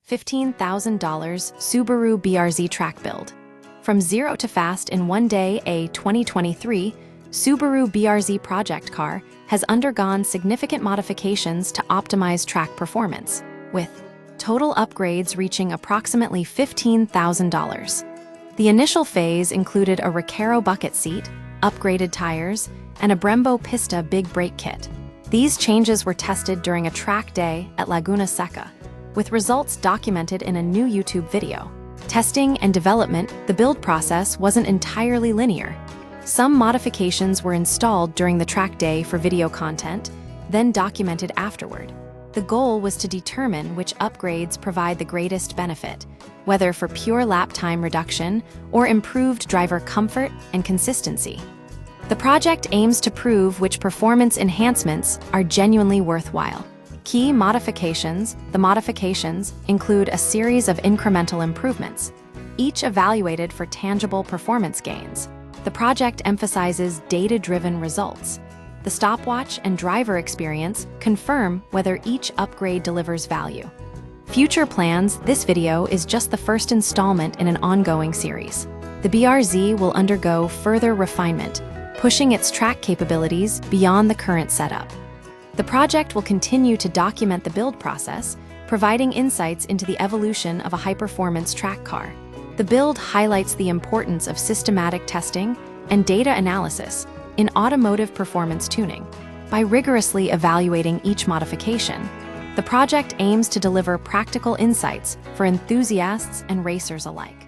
$15,000 Subaru BRZ track build. From zero to fast in one day, a 2023 Subaru BRZ project car has undergone significant modifications to optimize track performance, with total upgrades reaching approximately $15,000. The initial phase included a Recaro bucket seat, upgraded tires, and a Brembo Pista big brake kit. These changes were tested during a track day at Laguna Seca, with results documented in a new YouTube video. Testing and development, the build process wasn't entirely linear. Some modifications were installed during the track day for video content, then documented afterward. The goal was to determine which upgrades provide the greatest benefit, whether for pure lap time reduction or improved driver comfort and consistency. The project aims to prove which performance enhancements are genuinely worthwhile. Key modifications. The modifications include a series of incremental improvements, each evaluated for tangible performance gains. The project emphasizes data-driven results. The stopwatch and driver experience confirm whether each upgrade delivers value. Future plans. This video is just the first installment in an ongoing series. The BRZ will undergo further refinement, pushing its track capabilities beyond the current setup. The project will continue to document the build process, providing insights into the evolution of a high-performance track car. The build highlights the importance of systematic testing and data analysis in automotive performance tuning. By rigorously evaluating each modification, the project aims to deliver practical insights for enthusiasts and racers alike.